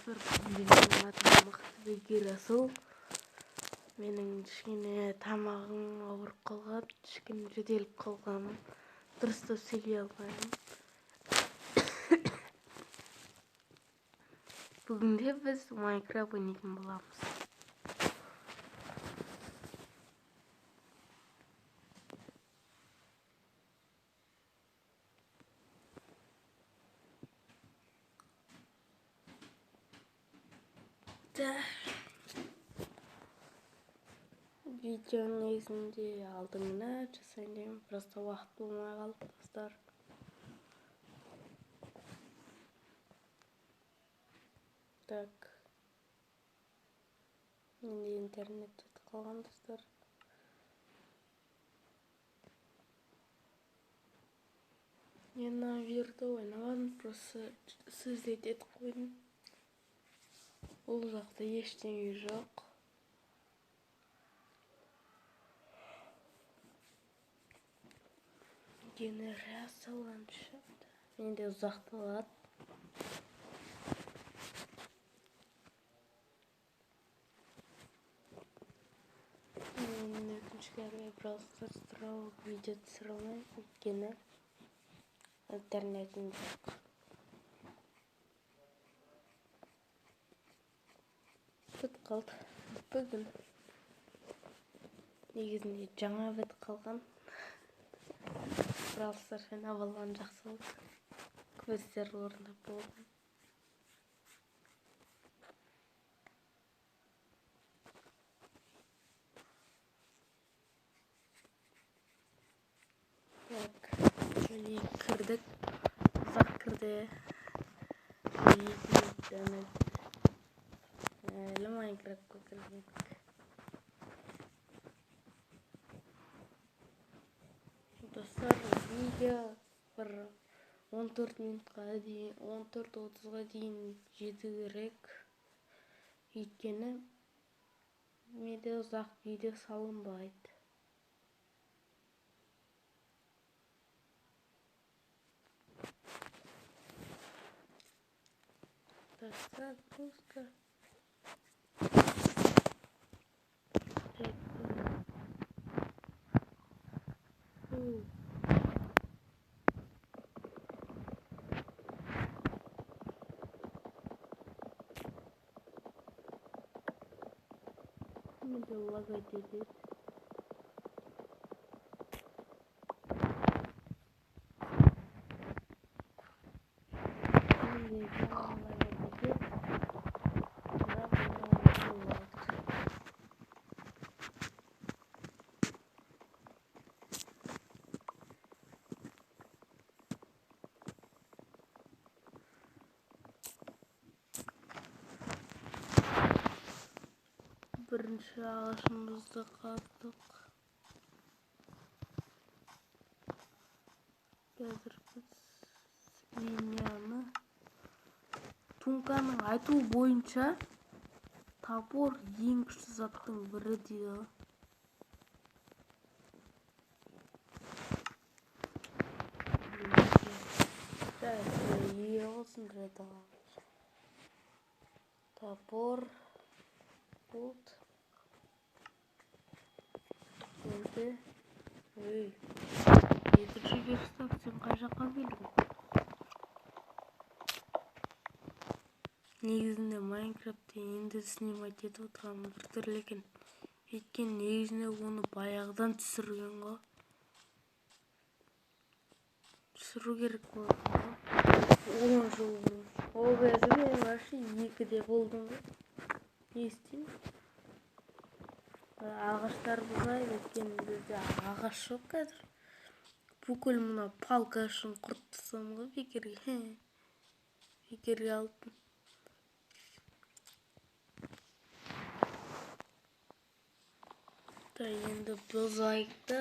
достар, менің атым Мақтыбек Расыл. Менің кішкене тамағым ауырып қалған, кішкене жөтеліп қалғаным, дұрыстап сөйлей алмаймын. Бүгінде біз Майнкрафт ойнайтын боламыз. Видеоның негізінде алдыңына жасайын, просто уақыт болмай қалды достар. Так. Менде интернет өтіп қалған достар. Мен наверді ойнаған, просто сөздет етіп қойдым. Ол жақта ештеңе жоқ. Генерация ландшафт. Менде ұзақталады. Мен өкінішке просто видео түсіре алмаймын, өйткені интернетім жоқ. Бітіп қалды. Бүгін негізінде жаңа бітіп қалған. Бралстар ойнап алған жақсы болды. Квестер орындап болдым. Так, және кірдік. Ұзақ кірді. Әлі Майнкрафтқа кірдік. Достар, видео бір 14 минутқа дейін, 14-30-ға дейін жету керек. Өйткені менде ұзақ видео салынбайды. Так, пуска. Менде лагать етеді. Бірінші ағашымызды қаздық. Қазір біз линияны Тунканың айтуы бойынша топор ең күшті заттың бірі дейді. Топор болды. Ой, екінші верстак, сен қай жаққа келдің? Негізінде Майнкрафтте енді снимать етіп отырғаным бір түрлі екен. Өйткені негізінде оны баяғыдан түсірген ғой. Түсіру керек болатын ғой. 10 жыл бұрын. Ол кезде мен вообще 2-де болдым ғой. Не істеймін? Ағаштар бұзайды, өйткені бізде ағаш жоқ қазір. Бүкіл мына палка үшін құрттысам ғой бекерге. Бекерге алыппын. Енді бұзайық да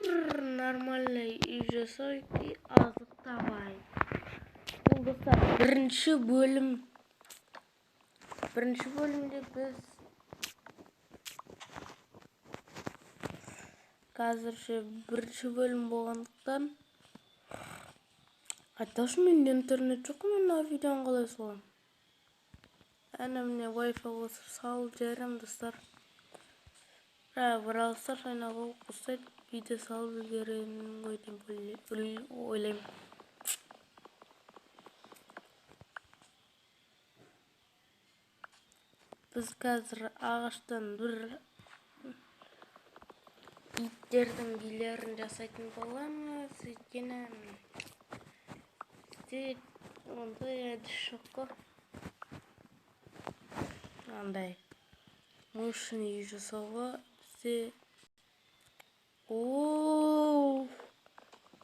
бір нормальный үй жасайық и азық табайық. Бұл достар бірінші бөлім. Бірінші бөлімде біз қазірше бірінші бөлім болғандықтан Айтпақшы менде интернет жоқ, мен мына видеоны қалай саламын? Әне міне Wi-Fi қосып салып жіберемін достар. Brawl Stars ойнап ұстайды, видео салып үлгеремін ғой деп ойлаймын. Біз қазір ағаштан бір иттердің билерін жасайтын боламыз, өйткені бізде ондай әдіс жоқ қой. Андай мышын үй жасауға бізде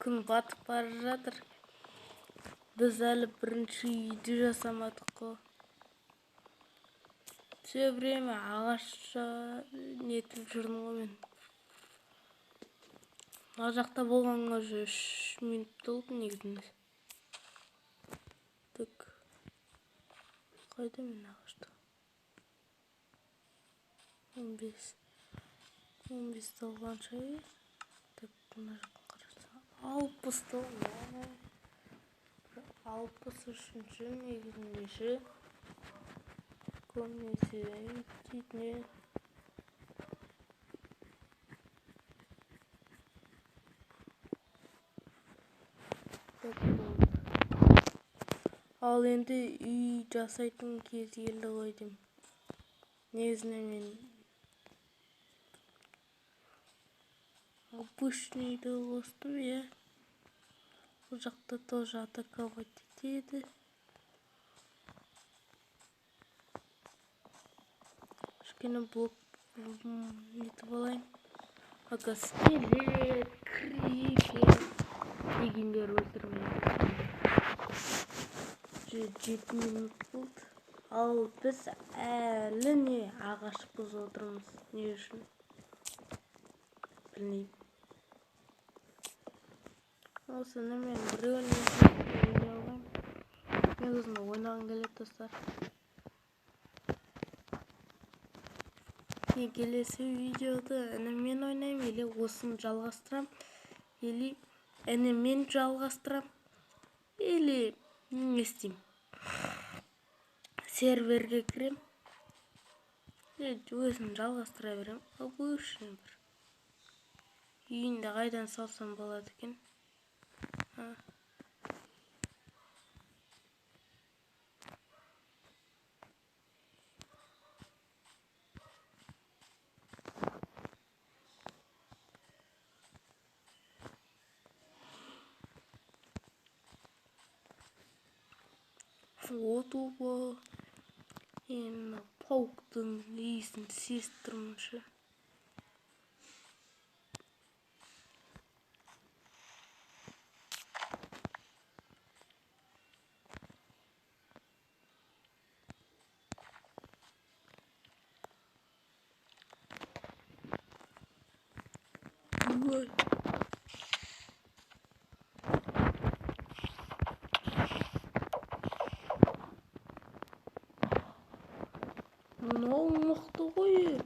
күн батып бара жатыр. Біз әлі бірінші үйді жасамадық қой. Все время ағашша нетіп жүрмін ғой мен. Мына жақта болғанға уже 3 минут болды негізінде. Так. Қайда мен ағашта? 15 толғанша. Так, мына жаққа қарасам 60 толды. 63-ші негізінде ше. Көмесі дейтіне. Ал енді үй жасайтын кез келді ғой деймін. Негізінен мен обычныйды қостым, иә. Бұл жақта тоже атаковать етеді. Кішкене блок нетіп алайын. Ага, скелет, крипер дегендер өлтірмейді. 7 минут болды. Ал біз әлі не ағаш бұзып отырмыз. Не үшін? Білмеймін. Осыны мен біреуін ойнай алайын. Мен өзімді ойнағым келеді достар. Мен келесі видеода әнімен ойнаймын, или осыны жалғастырам, или әнімен жалғастырам, или не істеймін. Серверге кірем, өзім жалғастыра берем. Обычный бір үйінде қайдан салсам болады екен. Вот оба. Енді пауктың иісін сезіп тұрмын ше. Ой. Мынау мықты ғой.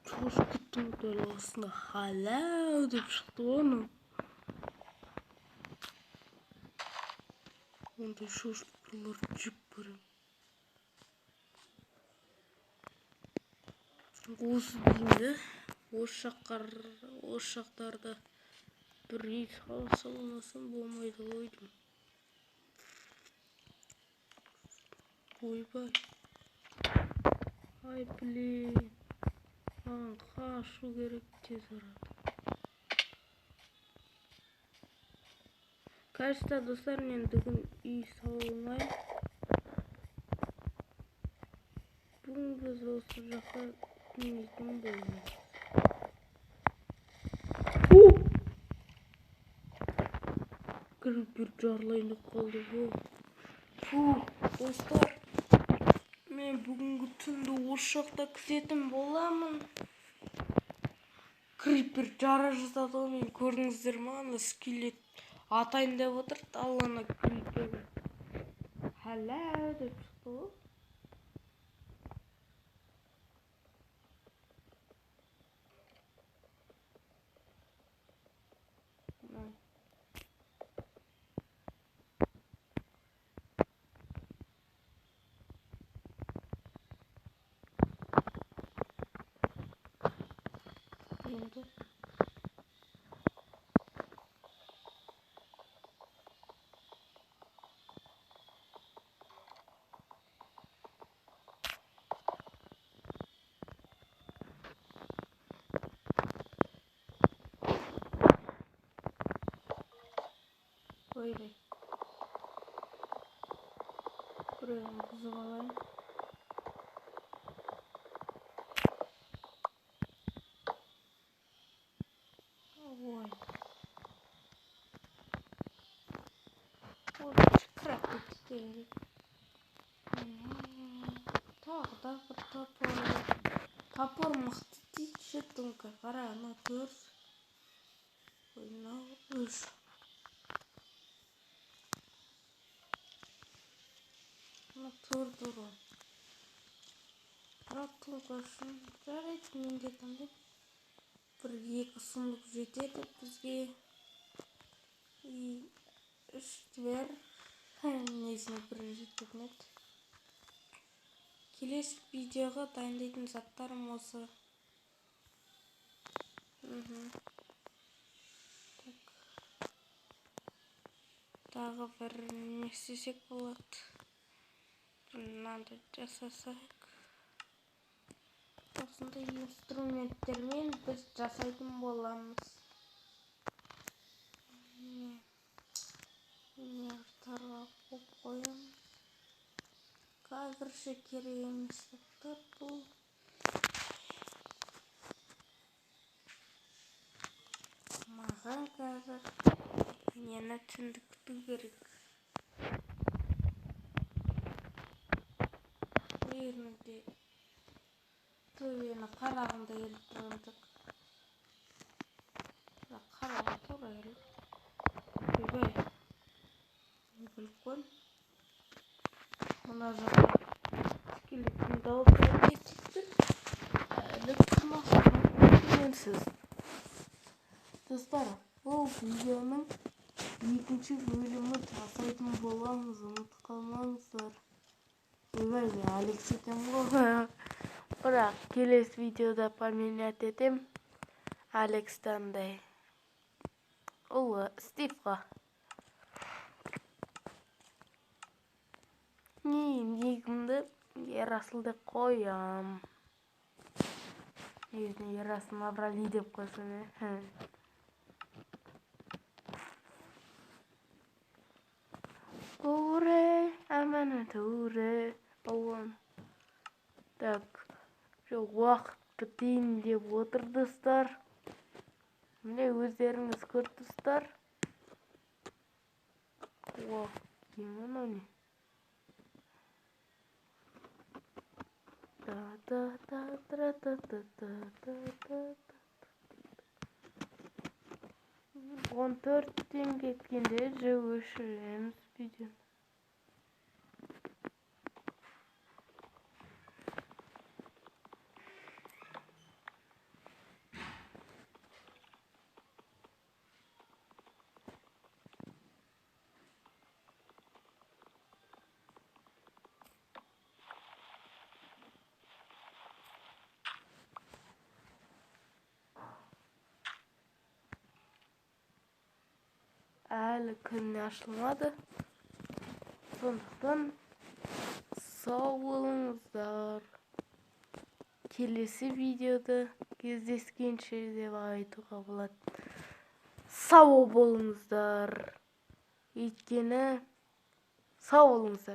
Шошқыттың дәл осында халау деп шықты оны. Ондай шошқылар жеп көрем. Осы деймді. Осы жақтарда бір үй салынасам болмайды ғой деймін. Ойбай. Ай, блин. Маған қашу керек тез арада. Кажется, достар, мен бүгін үй салмайм. Бүгін біз осы жаққа түнейтін боламыз. Крипер жарлайын деп қалды ғой. Достар, мен бүгінгі түнді осы жақта күзетім боламын. Крипер жара жаздады ғой, мен көрдіңіздер ма? Ана скелет атайын деп отыр, ал ана крипер халау деп шықты ғой. болды. Ойбай. Біреуін бұзып алайын. Ой. Orada kırak ettik. Тағы да бір топор мықты дейді жеттіңкі. Қара, ана 4. Ой, мынау 3. Ана 4 ұры. Раттың көшін жарайды, менде таңдайым. 1-2 сұмдық жетеді бізге. 3 дібер. Несіне бір жететінеді. Келесі видеоға дайындайтын заттарым осы. Тағы бір не істесек болады. Мынандай жасасақ. Осындай инструменттермен біз жасайтын боламыз. Тарға қойып қоямыз. Қазірше керек емес заттар бұл. Маған қазір нені түндікту керек. Ерінде төбені қарағында еліп тұрғандық. Қарағын тұра еліп. Өйбай. Біліп қойм. Мына жаққа скелеттің дауысына кетіпті. Әлі тұрмақсың менсіз. Достар, бұл видеоның 2-ші бөлімі жасайтын боламыз, ұмытып қалмаңыздар. Ойбай, мен Алекс етем ғой. Бірақ келесі видеода поменять етем Алекс'тандай ұлы Стивға. Негімді Ерасыл деп қоям. Негізіне Ерасыл Маврали деп қойсын. Туре, амана туре. Так, уақыт бітейін деп отыр достар. Міне өздеріңіз көрдіңіздер. Емін өне. Он 4-тен кеткенде жау өшіреміз видеоны. Әлі күн ашылмады. Сондықтан сау болыңыздар. Келесі видеода кездескенше деп айтуға болады. Сау болыңыздар. Өйткені сау болыңыздар.